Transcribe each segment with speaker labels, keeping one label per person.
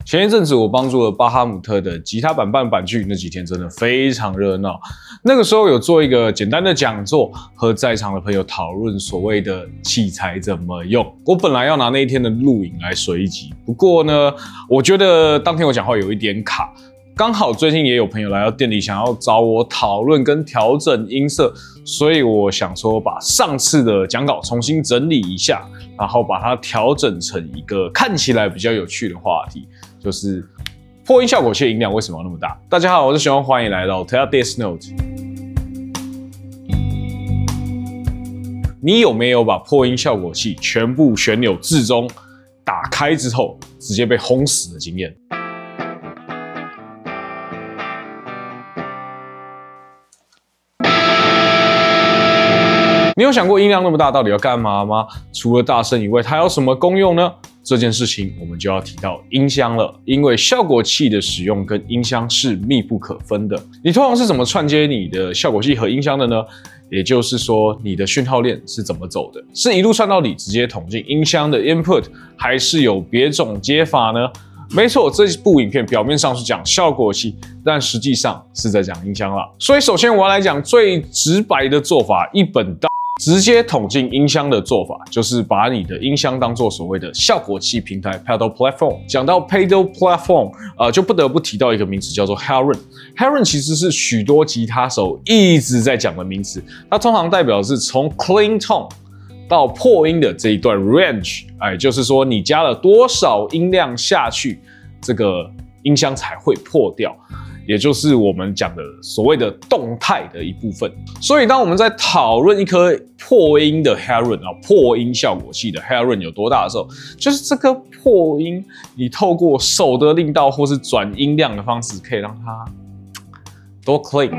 Speaker 1: 前一阵子我帮助了巴哈姆特的吉他版办版剧，那几天真的非常热闹。那个时候有做一个简单的讲座，和在场的朋友讨论所谓的器材怎么用。我本来要拿那一天的录影来水一集，不过呢，我觉得当天我讲话有一点卡。刚好最近也有朋友来到店里，想要找我讨论跟调整音色，所以我想说把上次的讲稿重新整理一下，然后把它调整成一个看起来比较有趣的话题，就是破音效果器的音量为什么要那么大？大家好，我是许光，欢迎来到 Today's Note。你有没有把破音效果器全部旋钮至中打开之后，直接被轰死的经验？你有想过音量那么大到底要干嘛吗？除了大声以外，它有什么功用呢？这件事情我们就要提到音箱了，因为效果器的使用跟音箱是密不可分的。你通常是怎么串接你的效果器和音箱的呢？也就是说，你的讯号链是怎么走的？是一路串到底，直接捅进音箱的 input， 还是有别种接法呢？没错，这部影片表面上是讲效果器，但实际上是在讲音箱啦。所以首先我要来讲最直白的做法，一本道。直接捅进音箱的做法，就是把你的音箱当作所谓的效果器平台 （pedal platform）。讲到 pedal platform， 就不得不提到一个名词叫做 Heron。Heron 其实是许多吉他手一直在讲的名词，它通常代表是从 clean tone 到破音的这一段 range， 就是说你加了多少音量下去，这个音箱才会破掉。也就是我们讲的所谓的动态的一部分。所以当我们在讨论一颗破音的 Heron 破音效果器的 Heron 有多大的时候，就是这个破音，你透过手的力道或是转音量的方式，可以让它多 clean。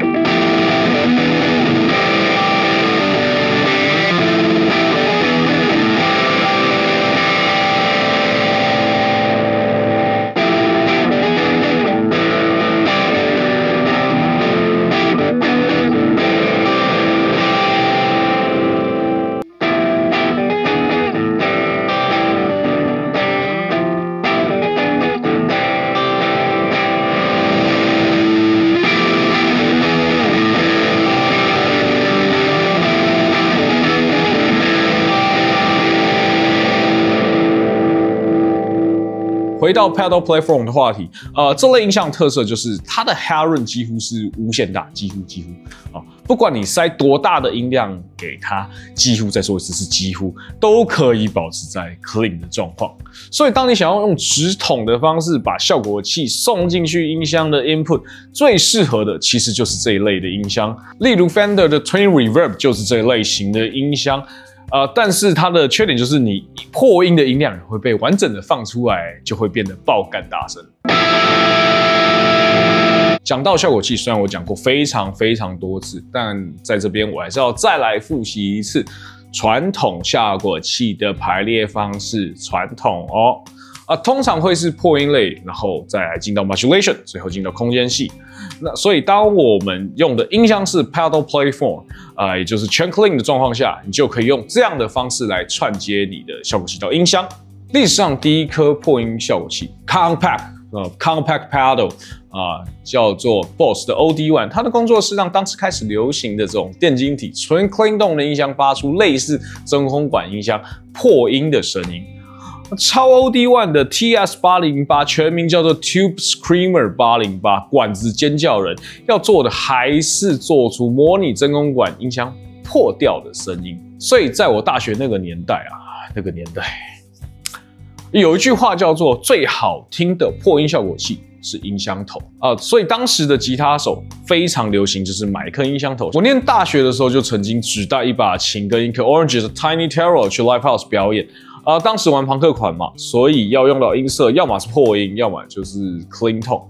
Speaker 1: 回到 pedal platform 的话题，这类音箱特色就是它的 Heron 几乎是无限大，几乎不管你塞多大的音量给它，几乎再说一次是几乎都可以保持在 clean 的状况。所以当你想要用直筒的方式把效果器送进去音箱的 input， 最适合的其实就是这一类的音箱，例如 Fender 的 Twin Reverb 就是这类型的音箱。但是它的缺点就是你破音的音量会被完整的放出来，就会变得爆干大声。讲到效果器，虽然我讲过非常多次，但在这边我还是要再来复习一次传统效果器的排列方式。传统通常会是破音类，然后再来进到 modulation， 最后进到空间系。那所以当我们用的音箱是 pedal platform， 也就是全 clean 的状况下，你就可以用这样的方式来串接你的效果器到音箱。历史上第一颗破音效果器 compact pedal， 叫做 Boss 的 OD1， 它的工作是让当时开始流行的这种电晶体纯 clean 动的音箱发出类似真空管音箱破音的声音。超 OD1 的 TS808 全名叫做 Tube Screamer 808，管子尖叫人，要做的还是做出模拟真空管音箱破掉的声音。所以在我大学那个年代有一句话叫做最好听的破音效果器是音箱头所以当时的吉他手非常流行就是买一颗音箱头。我念大学的时候就曾经只带一把琴跟一颗 Orange 的 Tiny Terror 去 Live House 表演。当时玩朋克款嘛，所以要用到音色，要么是破音，要么就是 clean tone。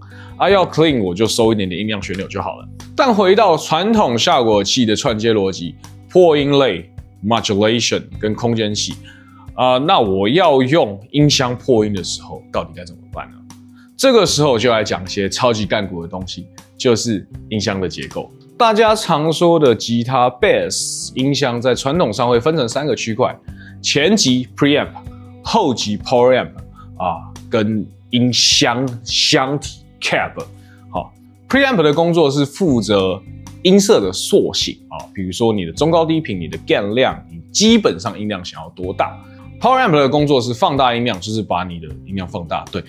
Speaker 1: 要 clean 我就收一点点音量旋钮就好了。但回到传统效果器的串接逻辑，破音类、modulation 跟空间系，那我要用音箱破音的时候，到底该怎么办呢？这个时候就来讲一些超级干股的东西，就是音箱的结构。大家常说的吉他 bass 音箱，在传统上会分成3个区块。前级 preamp， 后级 power amp 跟音箱箱体 cab。好 ，preamp 的工作是负责音色的塑形啊，比如说你的中高低频、你的 gain 量，你基本上音量想要多大。Power amp 的工作是放大音量，就是把你的音量放大，对，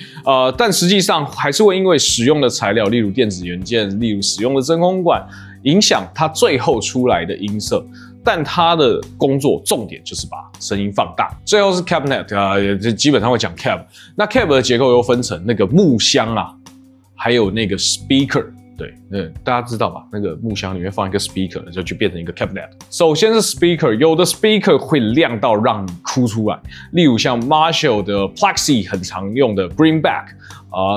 Speaker 1: 但实际上还是会因为使用的材料，例如电子元件，例如使用的真空管，影响它最后出来的音色。但它的工作重点就是把声音放大。最后是 cabinet 啊，基本上会讲 cab。那 cab 的结构又分成那个木箱啊，还有那个 speaker。对，大家知道吧？那个木箱里面放一个 speaker， 就变成一个 cabinet。首先是 speaker， 有的 speaker 会亮到让你哭出来，例如像 Marshall 的 Plexi 很常用的 Bring Back，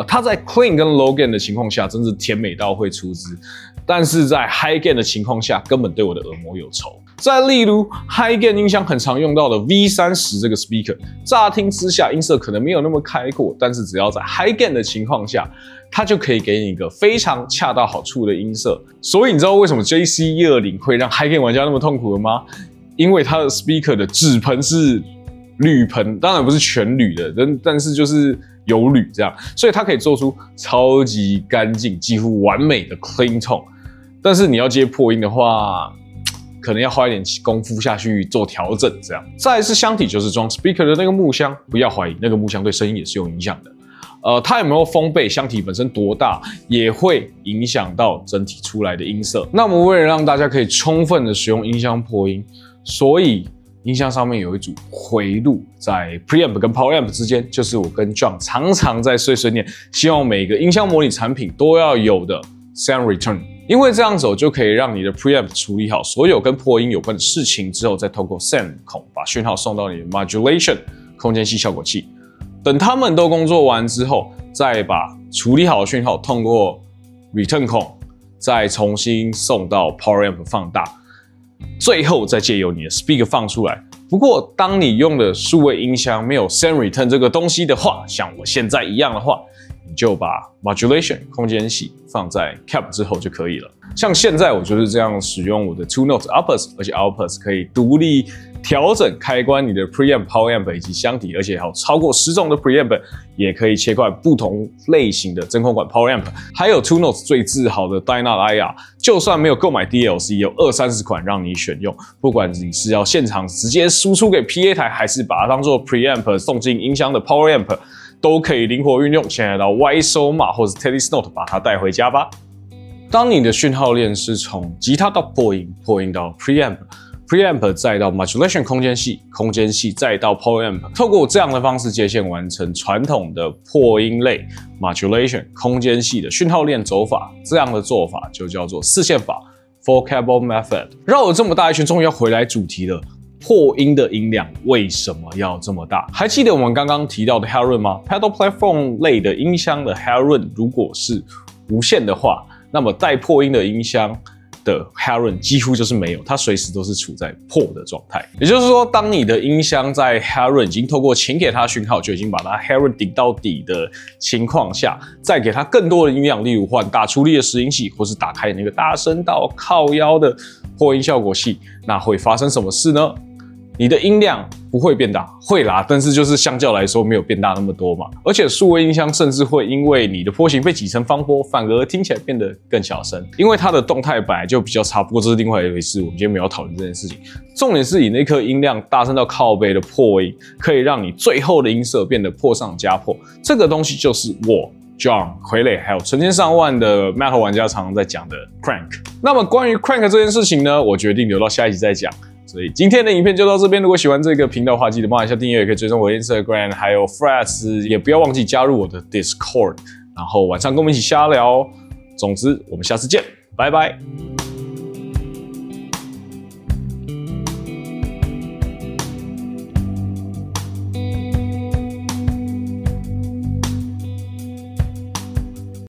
Speaker 1: 它在 clean 跟 low gain 的情况下，真是甜美到会出汁。但是在 high gain 的情况下，根本对我的耳膜有仇。再例如 high gain 音箱很常用到的 V30 这个 speaker， 乍听之下音色可能没有那么开阔，但是只要在 high gain 的情况下，它就可以给你一个非常恰到好处的音色。所以你知道为什么 JC120 会让 high gain 玩家那么痛苦了吗？因为它的 speaker 的纸盆是铝盆，当然不是全铝的，但是就是有铝这样，所以它可以做出超级干净、几乎完美的 clean tone。但是你要接破音的话，可能要花一点功夫下去做调整，这样。再来是箱体，就是装 speaker 的那个木箱，不要怀疑，那个木箱对声音也是有影响的。它有没有封闭，箱体本身多大，也会影响到整体出来的音色。那我们为了让大家可以充分的使用音箱破音，所以音箱上面有一组回路，在 preamp 跟 power amp 之间，就是我跟 John 常常在碎碎念，希望每个音箱模拟产品都要有的 sound return。因为这样走就可以让你的 preamp 处理好所有跟破音有关的事情之后，再透过 SAM 孔把讯号送到你的 modulation 空间系效果器。等他们都工作完之后，再把处理好的讯号通过 return 孔，再重新送到 power amp 放大，最后再借由你的 speaker 放出来。不过，当你用的数位音箱没有 SAM return 这个东西的话，像我现在一样的话，你就把 modulation 空间系放在 cap 之后就可以了。像现在我就是这样使用我的 Two Notes Uppers， 而且 Uppers 可以独立调整开关你的 preamp、power amp 以及箱体，而且还有超过10种的 preamp， 也可以切换不同类型的真空管 power amp， 还有 Two Notes 最自豪的 Dynat IR， 就算没有购买 DLC， 有20-30款让你选用。不管你是要现场直接输出给 PA 台，还是把它当做 preamp 送进音箱的 power amp， 都可以灵活运用。现在到 YSOMA 或者 Teddy's Note 把它带回家吧。当你的讯号链是从吉他到破音，破音到 preamp 再到 modulation 空间系，空间系再到 power amp， 透过这样的方式接线完成传统的破音类 modulation 空间系的讯号链走法，这样的做法就叫做4线法 4 cable method。 绕了这么大一圈，终于要回来主题了。破音的音量为什么要这么大？还记得我们刚刚提到的 Headroom 吗？ Pedal Platform 类的音箱的 Headroom 如果是无限的话，那么带破音的音箱的 Headroom 几乎就是没有，它随时都是处在破的状态。也就是说，当你的音箱在 Headroom 已经透过请给它讯号，就已经把它 Headroom 顶到底的情况下，再给它更多的音量，例如换大出力的拾音器，或是打开那个大声道靠腰的破音效果器，那会发生什么事呢？你的音量不会变大，会啦，但是就是相较来说没有变大那么多嘛。而且数位音箱甚至会因为你的波形被挤成方波，反而听起来变得更小声，因为它的动态本来就比较差。不过这是另外一回事，我们今天没有讨论这件事情。重点是你那颗音量大声到靠背的破音，可以让你最后的音色变得破上加破。这个东西就是我John 傀儡还有成千上万的 Metal 玩家常常在讲的 Crank。那么关于 Crank 这件事情呢，我决定留到下一集再讲。所以今天的影片就到这边。如果喜欢这个频道的话，记得帮我一下订阅，也可以追踪我的 Instagram， 还有 Threads， 也不要忘记加入我的 Discord， 然后晚上跟我们一起瞎聊。总之，我们下次见，拜拜。